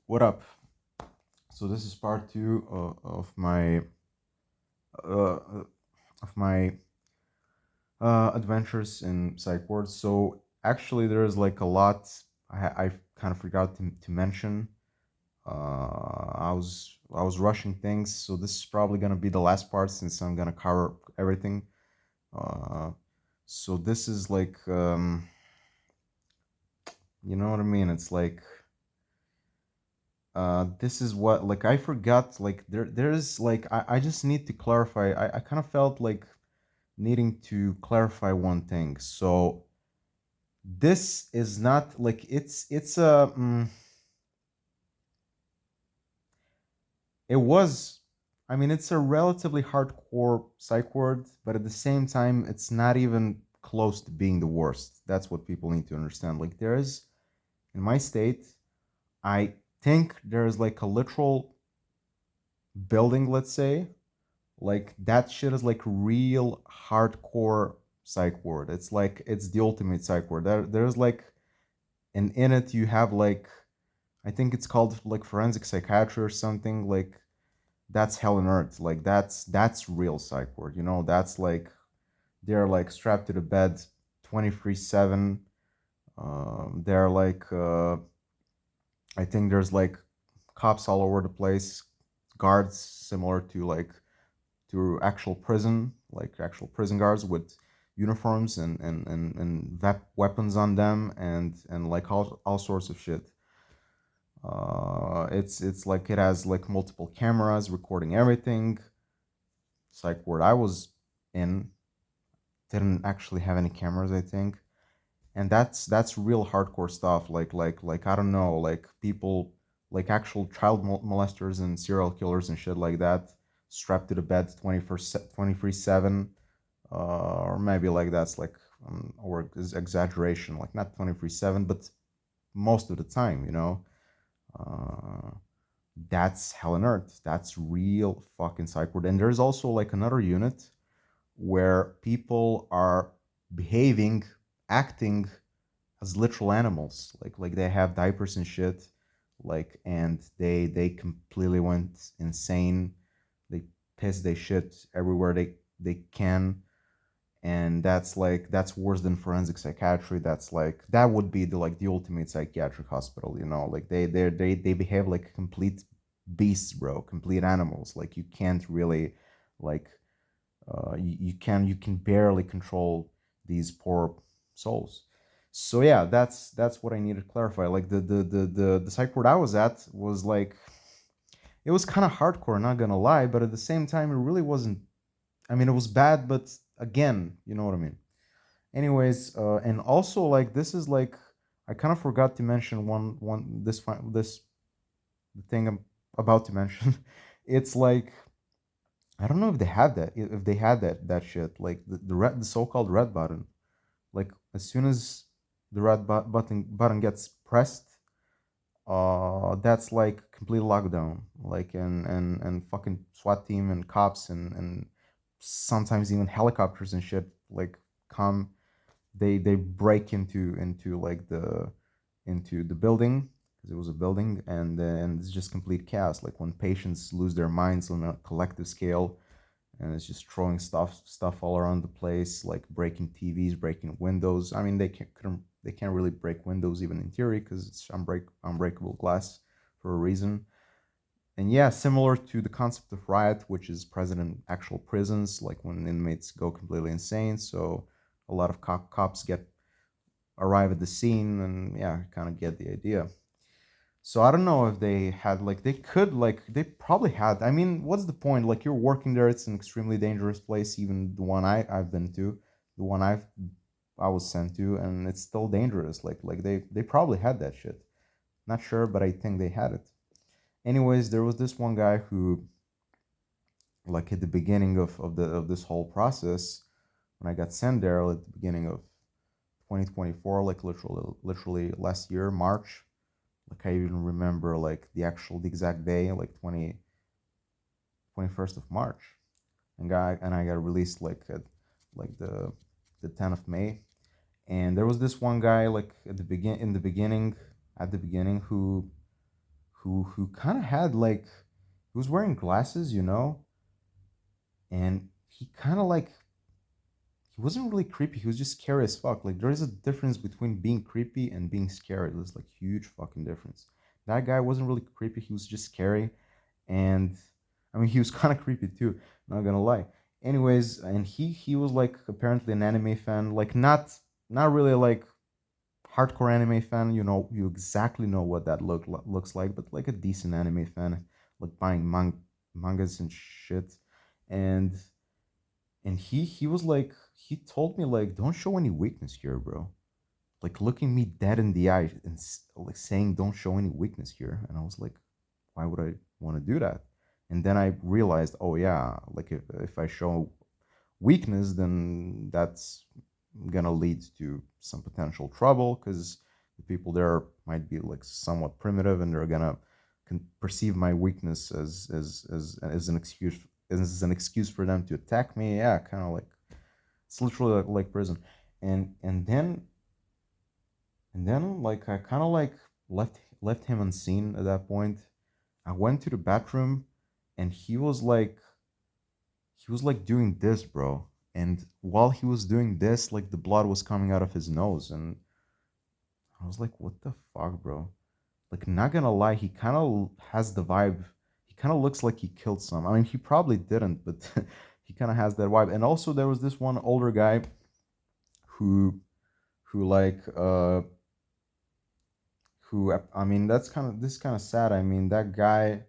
What up? So this is part two uh, of my adventures in psych ward. So actually, there is like a lot I kind of forgot to mention. I was rushing things, so this is probably gonna be the last part since I'm gonna cover everything. Uh, so this is like you know what I mean? It's like this is what like I forgot like there's like I just need to clarify. I kind of felt like needing to clarify one thing. So this is not like it's a it was, I mean, it's a relatively hardcore psych ward, but at the same time it's not even close to being the worst. That's what people need to understand. Like there is in my state, I think there's like a literal building, let's say, like that shit is like real hardcore psych ward. It's like it's the ultimate psych ward. There's like, and in it you have like, I think it's called like forensic psychiatry or something. Like that's hell on earth. Like that's real psych ward. You know, that's like they're like strapped to the bed 24/7. They're like I think there's like cops all over the place, guards similar to like to actual prison, like actual prison guards with uniforms and weapons on them and like all sorts of shit. It's like it has like multiple cameras recording everything. Psych ward I was in didn't actually have any cameras, I think, and that's real hardcore stuff. Like I don't know, like people like actual child molesters and serial killers and shit like that, strapped to the bed 24/7, or maybe like that's like or exaggeration, like not 24/7, but most of the time, you know. Uh, that's hell on earth. That's real fucking psych ward. And there's also like another unit where people are behaving, acting as literal animals. Like they have diapers and shit, like and they completely went insane. They piss they shit everywhere they can, and that's like that's worse than forensic psychiatry. That's like that would be the like the ultimate psychiatric hospital, you know. Like they behave like complete beasts, bro, complete animals. Like you can't really like you can barely control these poor souls. So yeah, that's what I needed to clarify. Like the psych ward I was at was like it was kind of hardcore, not gonna lie, but at the same time it really wasn't. I mean, it was bad, but again, you know what I mean. Anyways, and also like this is like I kind of forgot to mention one this thing I'm about to mention. It's like I don't know if they had that, if they had that shit, like the so-called red button. Like as soon as the red button gets pressed, that's like complete lockdown. Like and fucking SWAT team and cops and sometimes even helicopters and shit like come. They break into like the building, because it was a building, and then it's just complete chaos. Like when patients lose their minds on a collective scale, and it's just throwing stuff all around the place, like breaking TVs, breaking windows. I mean, they can't really break windows even in theory because it's unbreakable glass for a reason. And yeah, similar to the concept of riot, which is present in actual prisons, like when inmates go completely insane. So a lot of cops arrive at the scene, and yeah, kind of get the idea. So I don't know if they had like they could like they probably had. I mean, what's the point? Like you're working there, it's an extremely dangerous place. Even the one I've been to, the one I was sent to, and it's still dangerous. Like they probably had that shit. Not sure, but I think they had it. Anyways, there was this one guy who, like at the beginning of this whole process, when I got sent there at the beginning of 2024, like literally last year, March. Like I even remember like the exact day, like 21st of March, and I got released like at like the 10th of May. And there was this one guy like at the beginning, who who kind of had like, he was wearing glasses, and he kind of like, he wasn't really creepy. He was just scary as fuck. Like there is a difference between being creepy and being scary. There's like huge fucking difference. That guy wasn't really creepy. He was just scary, and I mean he was kind of creepy too. Not gonna lie. Anyways, and he was like apparently an anime fan. Like not really like hardcore anime fan. You exactly know what that looks like, but like a decent anime fan, like buying mangas and shit, and he was like, he told me like, don't show any weakness here, bro. Like looking me dead in the eye and like saying, don't show any weakness here. And I was like, why would I want to do that? And then I realized, oh yeah, like if I show weakness, then that's gonna lead to some potential trouble because the people there might be like somewhat primitive and they're gonna perceive my weakness as an excuse, for them to attack me. Yeah, kind of like it's literally like prison. And and then and then like I kind of like left him unseen at that point. I went to the bathroom and he was like doing this, bro. And while he was doing this, like the blood was coming out of his nose, and I was like, "What the fuck, bro?" Like, not gonna lie, he kind of has the vibe. He kind of looks like he killed some. I mean, he probably didn't, but he kind of has that vibe. And also, there was this one older guy who, who like, who I mean, that's kind of sad. I mean, that guy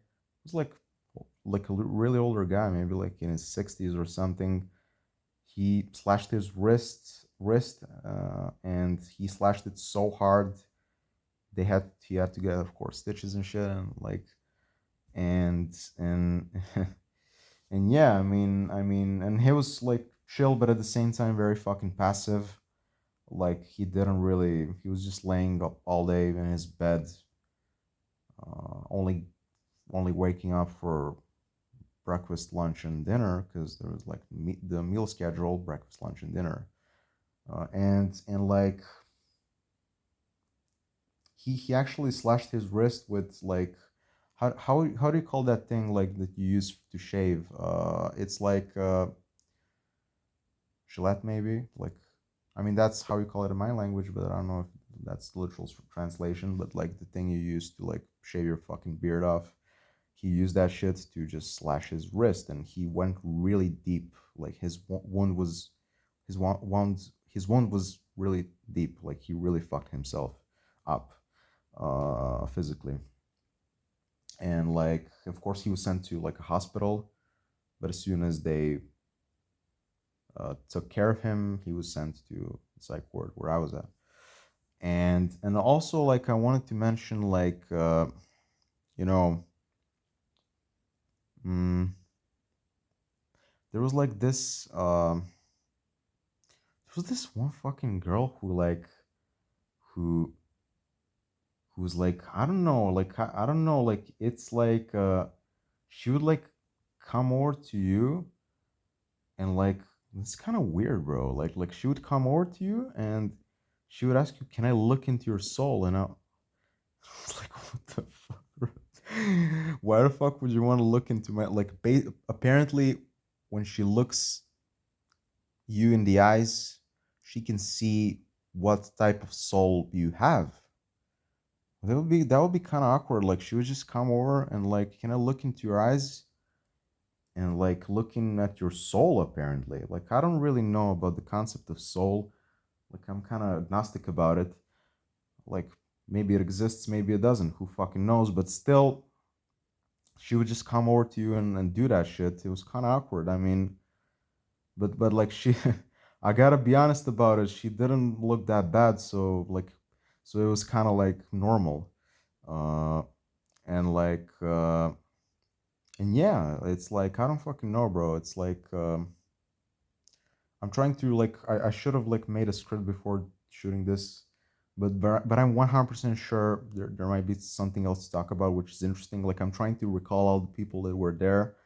was like a really older guy, maybe like in his 60s or something. He slashed his wrist, and he slashed it so hard he had to get, of course, stitches and shit, and like, and and yeah, I mean, and he was like chill, but at the same time very fucking passive. Like he was just laying up all day in his bed, only waking up for breakfast, lunch, and dinner because there was like the meal schedule: breakfast, lunch, and dinner. And like he actually slashed his wrist with like, how do you call that thing like that you use to shave? It's like Gillette maybe. Like, I mean that's how you call it in my language, but I don't know if that's the literal translation. But like the thing you use to like shave your fucking beard off, he used that shit to just slash his wrist, and he went really deep. Like his wound was really deep. Like he really fucked himself up, physically. And like, of course, he was sent to like a hospital, but as soon as they took care of him, he was sent to the psych ward where I was at. And also, like, I wanted to mention like, you know mm, there was like this there was this one fucking girl who who's like, I don't know, like, I don't know, like, it's like, she would like come over to you, and like, it's kind of weird, bro. Like she would come over to you and she would ask you, "Can I look into your soul?" And I was like, "What the fuck, bro? Why the fuck would you want to look into my like?" Apparently, when she looks you in the eyes, she can see what type of soul you have. That would be kind of awkward. Like she would just come over and like, "Can I look into your eyes?" And like looking at your soul, apparently. Like I don't really know about the concept of soul. Like I'm kind of agnostic about it. Like maybe it exists, maybe it doesn't. Who fucking knows? But still, she would just come over to you and do that shit. It was kind of awkward. I mean, but like she, I gotta be honest about it. She didn't look that bad, so it was kind of like normal. Uh, and like, and yeah, it's like I don't fucking know, bro. It's like, I'm trying to like, I should have like made a script before shooting this, but I'm 100% sure there might be something else to talk about which is interesting. Like I'm trying to recall all the people that were there.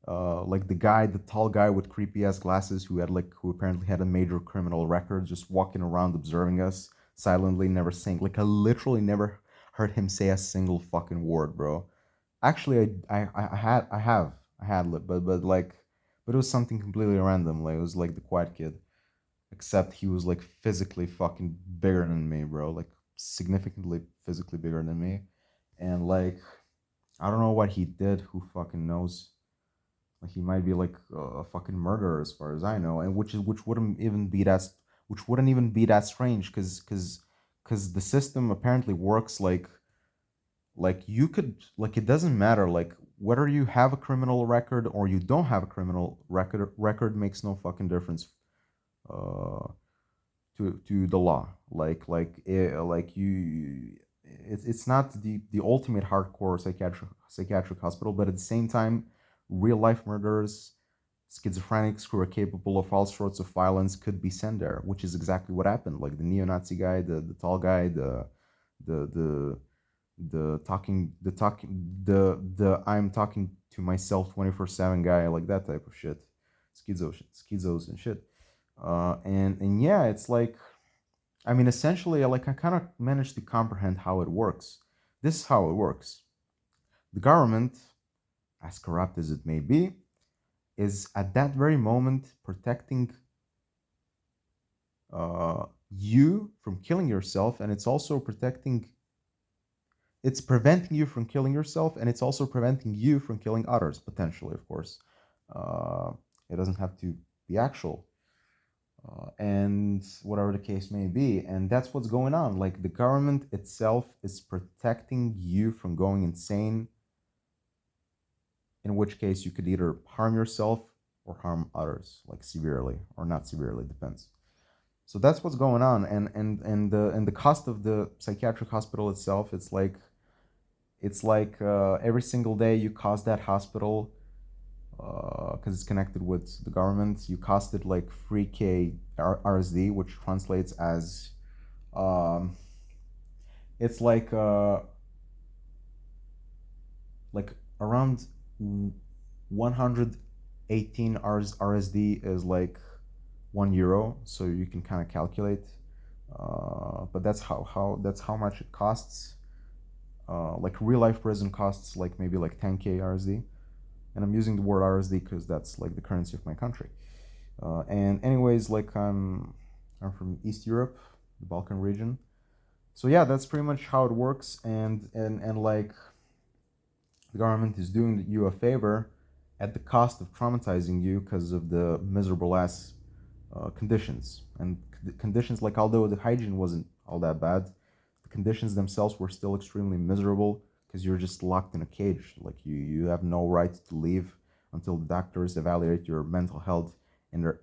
Like the tall guy with creepy ass glasses who apparently had a major criminal record, just walking around observing us silently, never saying, like, I literally never, heard him say a single fucking word, bro. Actually, I had, but like, but it was something completely random. Like it was like the quiet kid, except he was like physically fucking bigger than me, bro. Like significantly physically bigger than me, and like I don't know what he did. Who fucking knows? Like he might be like a fucking murderer as far as I know, and which wouldn't even be that strange because the system apparently works like you could like it doesn't matter like whether you have a criminal record or you don't have a criminal record makes no fucking difference uh to the law like you it's not the ultimate hardcore psychiatric hospital, but at the same time real life murderers, schizophrenics who are capable of all sorts of violence could be sent there, which is exactly what happened. Like the neo-Nazi guy, the tall guy, the the the I'm talking to myself 24/7 guy, like that type of shit, schizos and shit. And yeah, it's like I mean, essentially, like I kind of managed to comprehend how it works. This is how it works. The government, as corrupt as it may be, is at that very moment protecting you from killing yourself, and it's preventing you from killing yourself, and it's also preventing you from killing others potentially, of course. Uh, it doesn't have to be actual, and whatever the case may be. And that's what's going on. Like the government itself is protecting you from going insane, in which case you could either harm yourself or harm others, like severely or not severely, depends. So that's what's going on, and the cost of the psychiatric hospital itself, it's like every single day you cost that hospital because it's connected with the government. You cost it like 3K RSD, which translates as um, it's like around 118 RSD is like €1, so you can kind of calculate. But that's how much it costs. Like real life prison costs like maybe like 10K RSD, and I'm using the word RSD because that's like the currency of my country. And anyways, like I'm from East Europe, the Balkan region. So yeah, that's pretty much how it works, and like the government is doing you a favor at the cost of traumatizing you because of the miserable ass conditions and conditions. Like although the hygiene wasn't all that bad, the conditions themselves were still extremely miserable because you're just locked in a cage. Like you have no right to leave until the doctors evaluate your mental health and they're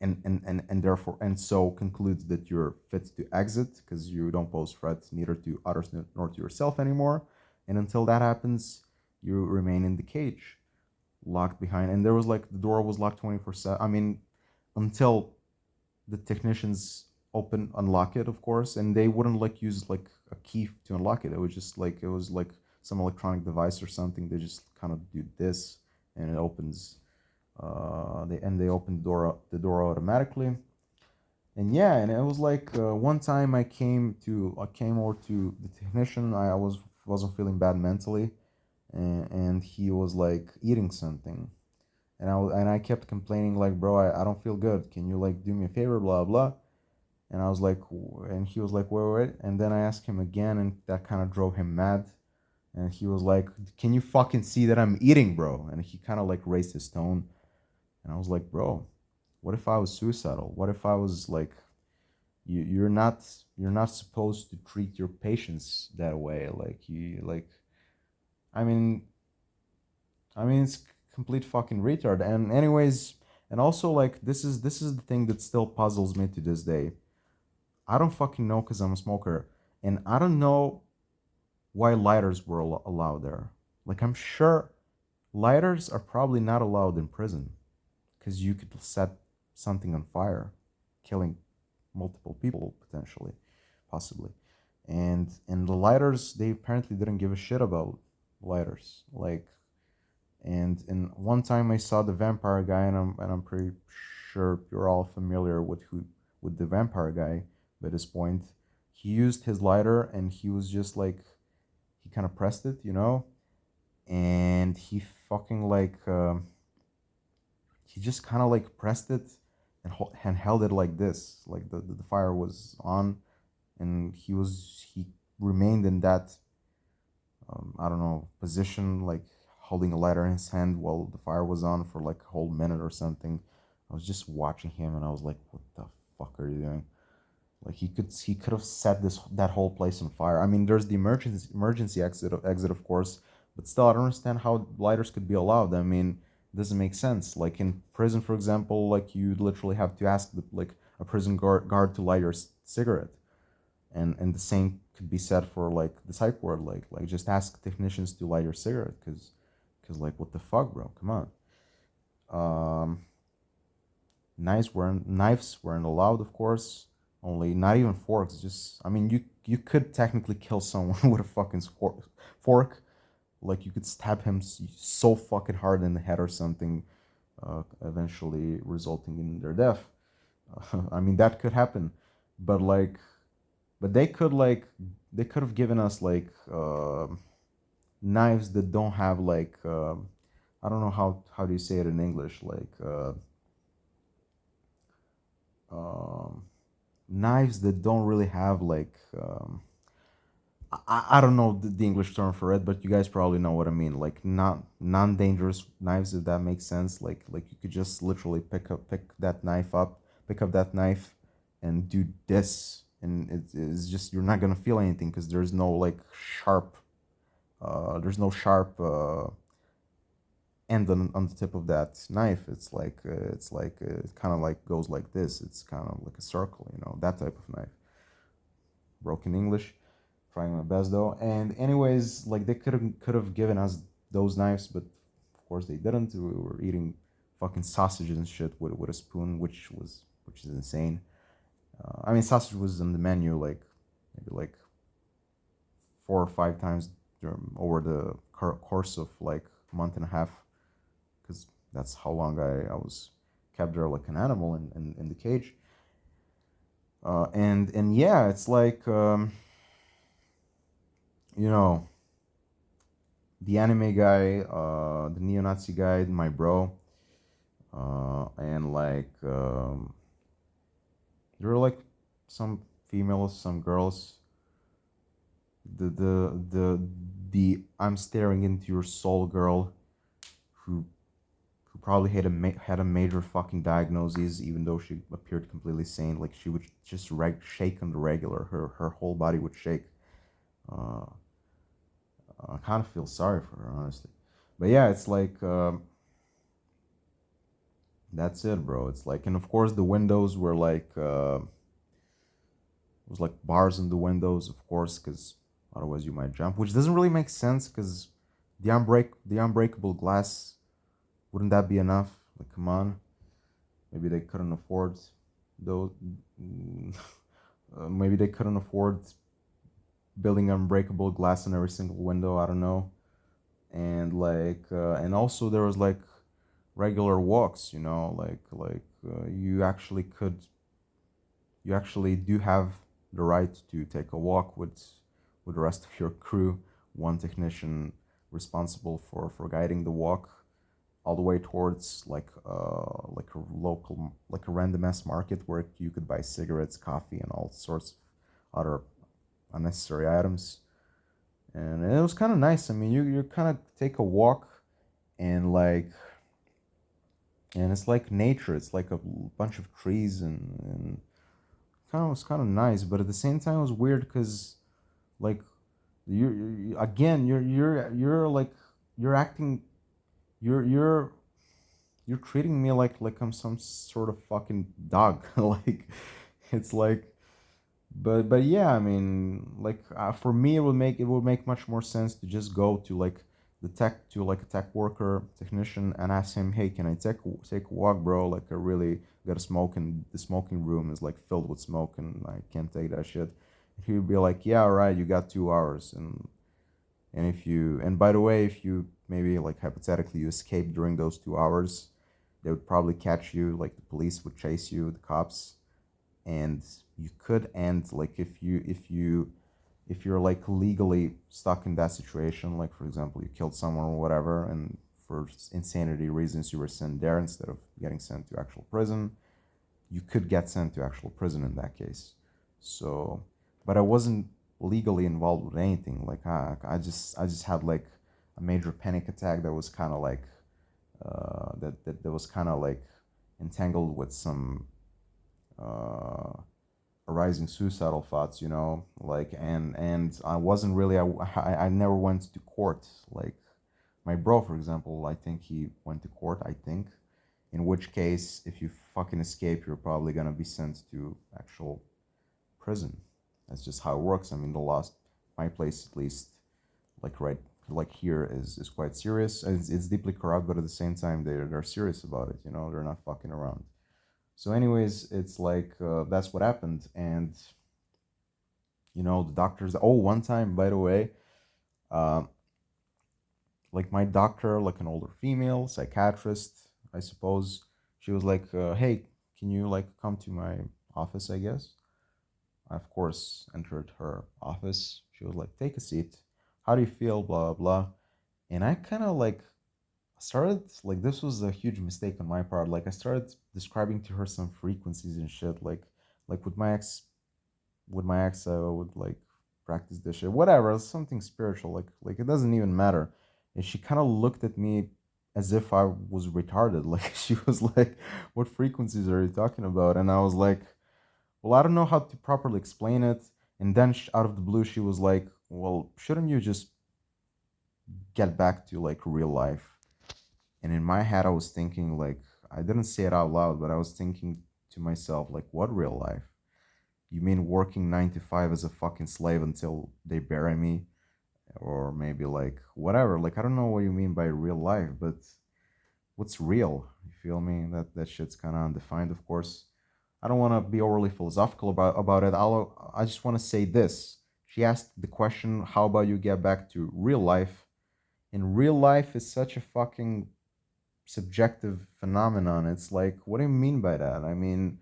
and therefore and so concludes that you're fit to exit because you don't pose threat neither to others nor to yourself anymore. And until that happens, you remain in the cage, locked behind. And there was like the door was locked 24/7. I mean, until the technicians unlock it, of course, and they wouldn't like use like a key to unlock it. It was like some electronic device or something. They just kind of do this, and it opens. They open the door automatically. And yeah, and it was like one time I came over to the technician. I wasn't feeling bad mentally, and he was like eating something, and I kept complaining like, bro, I don't feel good. Can you like do me a favor, blah blah. And I was like, and he was like, wait. And then I asked him again, and that kind of drove him mad. And he was like, can you fucking see that I'm eating, bro? And he kind of like raised his tone. And I was like, bro, what if I was suicidal? What if I was like, you're not supposed to treat your patients that way. Like you like, I mean, it's complete fucking retard. And anyways, and also like this is the thing that still puzzles me to this day. I don't fucking know because I'm a smoker, and I don't know why lighters were allowed there. Like I'm sure lighters are probably not allowed in prison because you could set something on fire, killing multiple people potentially, possibly. And the lighters, they apparently didn't give a shit about lighters. Like, and one time I saw the vampire guy, and I'm pretty sure you're all familiar with the vampire guy by this point. He used his lighter, and he was just like kind of pressed it, and he fucking like he just kind of like pressed it and held it like this, like the fire was on, and he remained in that I don't know position, like holding a lighter in his hand while the fire was on for like a whole minute or something. I was just watching him and I was like, what the fuck are you doing? Like he could have set that whole place on fire. I mean, there's the emergency exit of course, but still, I don't understand how lighters could be allowed. I mean, it doesn't make sense. Like in prison, for example, like you literally have to ask like a prison guard to light your cigarette, and the same could be said for like the psych ward. Like just ask technicians to light your cigarette, because like what the fuck, bro? Come on. Um, knives weren't allowed, of course. Only not even forks. Just I mean, you could technically kill someone with a fucking fork. Like you could stab him so fucking hard in the head or something, eventually resulting in their death. I mean that could happen, but like, but they could have given us like knives that don't have like I don't know how do you say it in English, like um, knives that don't really have like I don't know the English term for it, but you guys probably know what I mean. Like not non-dangerous knives, if that makes sense. Like you could just literally pick up that knife, and do this, and it's just you're not gonna feel anything because there's no sharp end on the tip of that knife. It's like it kind of like goes like this. It's kind of like a circle, that type of knife. Broken English, trying my best though. And anyways, like they could have given us those knives, but of course they didn't. We were eating fucking sausages and shit with a spoon, which is insane. I mean, sausage was on the menu like maybe like 4 or 5 times over the course of like a month and a half, because that's how long I was kept there like an animal in the cage. And yeah, it's like you know the anime guy, the neo-Nazi guy, my bro, and like there were like some females, some girls. The I'm staring into your soul girl, who probably had a major fucking diagnosis, even though she appeared completely sane. Like she would just shake on the regular. Her whole body would shake. Uh, I kind of feel sorry for her, honestly. But yeah, it's like that's it, bro. It's like, and of course the windows were like it was like bars in the windows, of course, because otherwise you might jump, which doesn't really make sense because the unbreakable glass, wouldn't that be enough? Like, come on, maybe they couldn't afford those. Maybe they couldn't afford building unbreakable glass in every single window. I don't know. And like, and also there was like regular walks, you actually do have the right to take a walk with the rest of your crew, one technician responsible for guiding the walk all the way towards like a local, like a random ass market where you could buy cigarettes, coffee, and all sorts of other unnecessary items. And it was kind of nice. I mean, you kind of take a walk, and like, and it's like nature. It's like a bunch of trees, and kind of was kind of nice. But at the same time, it was weird because like again you're like you're acting you're you're you're treating me like I'm some sort of fucking dog. Like it's like, but yeah, I mean, like for me, it would make much more sense to just go to like a tech worker, technician, and ask him, hey, can I take a walk, bro? Like I really got to smoke, and the smoking room is like filled with smoke, and I can't take that shit. He would be like, yeah, all right, you got 2 hours, and by the way, if you maybe like hypothetically you escape during those 2 hours, they would probably catch you. Like the police would chase you, the cops, and you could end like if you if you're like legally stuck in that situation, like for example, you killed someone or whatever, and for insanity reasons you were sent there instead of getting sent to actual prison, you could get sent to actual prison in that case. So, but I wasn't legally involved with anything. Like I just had like a major panic attack that was kind of like that was kind of like entangled with some uh, arising suicidal thoughts, like and I wasn't really I never went to court. Like my bro, for example, I think he went to court. I think, in which case, if you fucking escape, you're probably gonna be sent to actual prison. That's just how it works. I mean, the law, my place at least, like right, like here is quite serious. It's deeply corrupt, but at the same time, they're serious about it. They're not fucking around. So, anyways, it's like that's what happened, and the doctors. Oh, one time, by the way, uh, like my doctor, like an older female psychiatrist, I suppose, she was like, "Hey, can you like come to my office?" I guess. I, of course, entered her office. She was like, "Take a seat. How do you feel?" Blah blah. And I kind of like started like this was a huge mistake on my part. Like I started describing to her some frequencies and shit. Like with my ex, I would like practice this shit, whatever, something spiritual. Like it doesn't even matter. And she kind of looked at me as if I was retarded. Like she was like, "What frequencies are you talking about?" And I was like, "Well, I don't know how to properly explain it." And then out of the blue, she was like, "Well, shouldn't you just get back to like real life?" And in my head, I was thinking like I didn't say it out loud, but I was thinking to myself like, "What real life? You mean working 9 to 5 as a fucking slave until they bury me?" Or maybe like whatever. Like I don't know what you mean by real life, but what's real? You feel me? That shit's kind of undefined, of course. I don't want to be overly philosophical about it. I just want to say this. She asked the question, "How about you get back to real life?" And real life is such a fucking subjective phenomenon. It's like, what do you mean by that? I mean,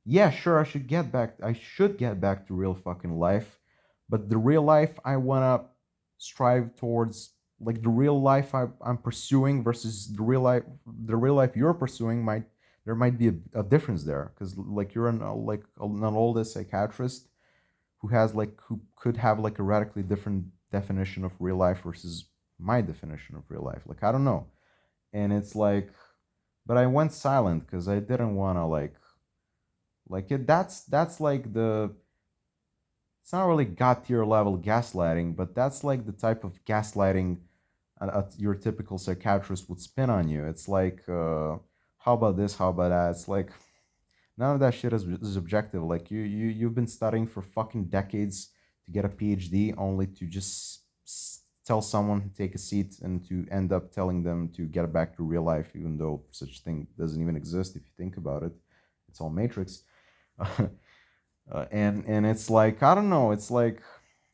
yeah, sure, I should get back to real fucking life, but the real life I wanna strive towards, like the real life I'm pursuing versus the real life you're pursuing, there might be a difference there, because like you're an older psychiatrist who could have like a radically different definition of real life versus my definition of real life. Like I don't know. And it's like, but I went silent because I didn't want to like it. That's like the it's not really god tier level gaslighting, but that's like the type of gaslighting your typical psychiatrist would spin on you. It's like, how about this? How about that? It's like none of that shit is objective. Like you've been studying for fucking decades to get a PhD, only to just tell someone to take a seat and to end up telling them to get back to real life, even though such thing doesn't even exist if you think about it. It's all Matrix. And it's like I don't know. It's like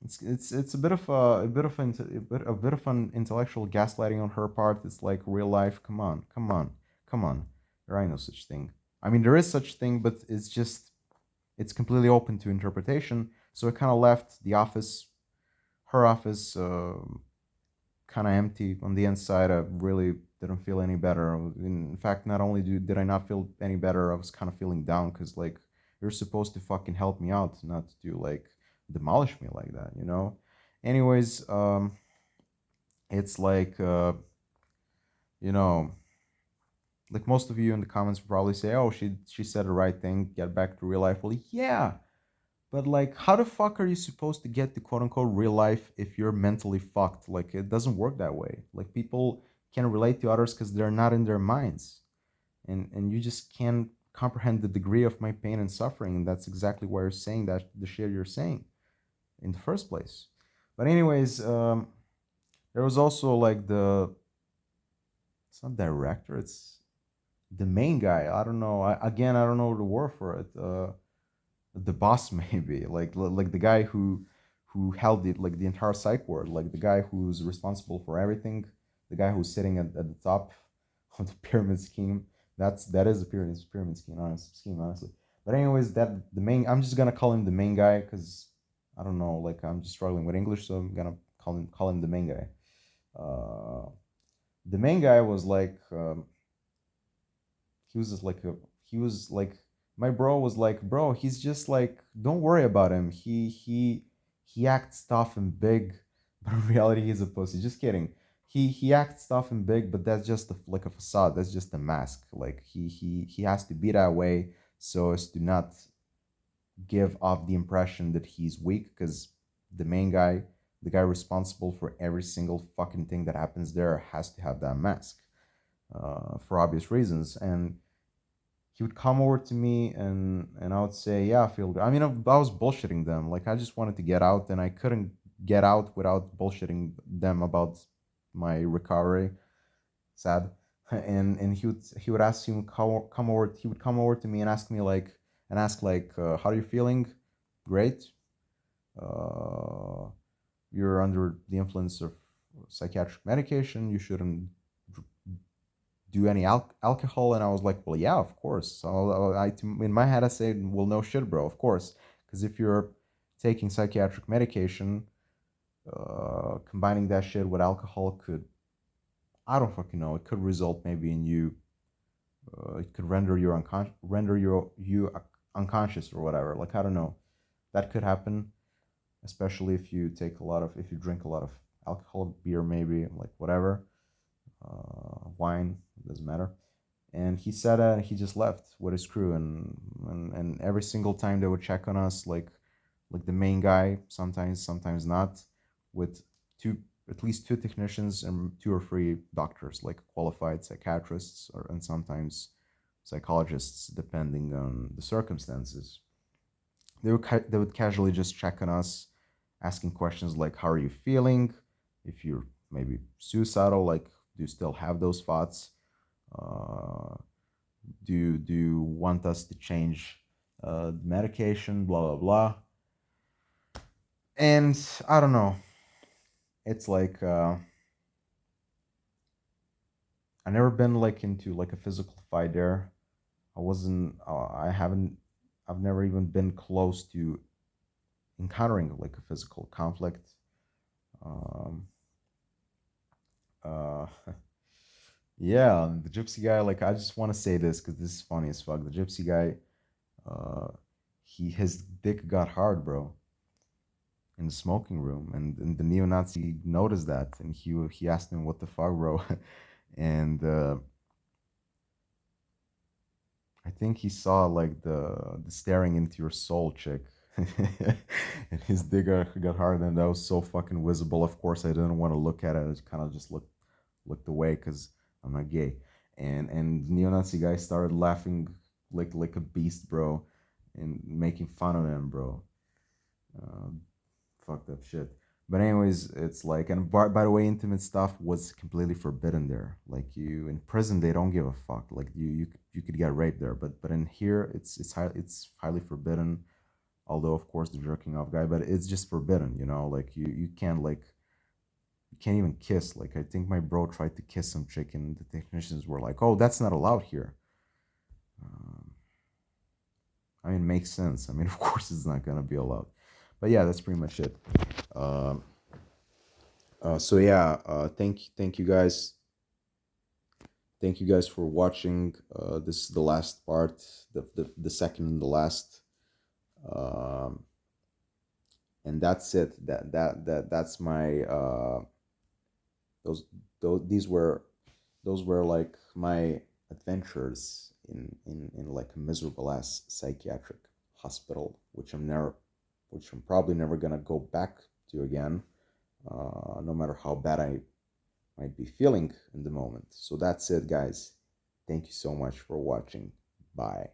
it's a bit of an intellectual gaslighting on her part. It's like real life. Come on, come on, come on. There ain't no such thing. I mean, there is such thing, but it's completely open to interpretation. So I kind of left the office, her office, kind of empty on the inside. I really didn't feel any better. In fact, not only did I not feel any better, I was kind of feeling down because like you're supposed to fucking help me out, not to like demolish me like that. Anyways, it's like you know, like most of you in the comments will probably say, "Oh, she said the right thing. Get back to real life." Well, yeah, but like, how the fuck are you supposed to get to quote unquote real life if you're mentally fucked? Like, it doesn't work that way. Like, people can relate to others because they're not in their minds, and you just can't comprehend the degree of my pain and suffering. And that's exactly why you're saying that the shit you're saying in the first place. But anyways, there was also like it's not director, it's the main guy. I don't know. Again, I don't know the word for it. The boss maybe like the guy who held it, like the entire psych ward, like the guy who's responsible for everything, the guy who's sitting at the top of the pyramid scheme. That is a pyramid scheme, honestly. But anyways, that the main, I'm just gonna call him the main guy because I don't know, like I'm just struggling with English, so I'm gonna call him the main guy. Uh, the main guy was like, he was just like he was like, my bro was like, bro, he's just like, don't worry about him. He acts tough and big, but in reality he's a pussy. Just kidding. He acts tough and big, but that's just like a facade. That's just a mask. Like he has to be that way so as to not give off the impression that he's weak, because the main guy, the guy responsible for every single fucking thing that happens there, has to have that mask, for obvious reasons. And he would come over to me, and I would say, yeah, I feel good. I mean, I was bullshitting them. Like, I just wanted to get out, and I couldn't get out without bullshitting them about my recovery. Sad. And he would ask him come over. He would come over to me and ask me like, how are you feeling? Great. Uh, you're under the influence of psychiatric medication. You shouldn't do any alcohol. And I was like, well, yeah, of course. So in my head I said, well, no shit, bro, of course, because if you're taking psychiatric medication, combining that shit with alcohol could, I don't fucking know, it could result maybe in you, it could render you unconscious or whatever. Like, I don't know, that could happen, especially if you if you drink a lot of alcohol, beer maybe, like whatever, wine, doesn't matter. And he said that, and he just left with his crew. And every single time they would check on us, like the main guy, sometimes not, with two at least two technicians and two or three doctors, like qualified psychiatrists, and sometimes psychologists, depending on the circumstances. They would casually just check on us, asking questions like, how are you feeling? If you're maybe suicidal, like, do you still have those thoughts? uh, do you want us to change medication, blah blah blah. And I don't know, it's like, I never been like into like a physical fight there. I've never even been close to encountering like a physical conflict. um uh yeah, the gypsy guy, like, I just want to say this because this is funny as fuck. The gypsy guy, uh his dick got hard, bro, in the smoking room, and the neo-Nazi noticed that, and he asked him, what the fuck, bro? And I think he saw like the staring into your soul chick. And his dick got hard, and that was so fucking visible. Of course I didn't want to look at it. I kind of just looked away because I'm not gay. And the neo-Nazi guy started laughing like a beast, bro, and making fun of him, bro. uh, Fucked up shit. But anyways, it's like, and by the way, intimate stuff was completely forbidden there. Like, you in prison, they don't give a fuck. Like, you could get raped there, but in here, it's highly forbidden. Although of course the jerking off guy, but it's just forbidden. Like, you can't, like, you can't even kiss. Like, I think my bro tried to kiss some chick, and the technicians were like, "Oh, that's not allowed here." Um, I mean, makes sense. I mean, of course it's not gonna be allowed. But yeah, that's pretty much it. Um, so yeah, thank you guys for watching. This is the last part, the second and the last, um, and that's it. That's my those those were like my adventures in like a miserable ass psychiatric hospital, which I'm probably never gonna go back to again, no matter how bad I might be feeling in the moment. So that's it, guys. Thank you so much for watching. Bye.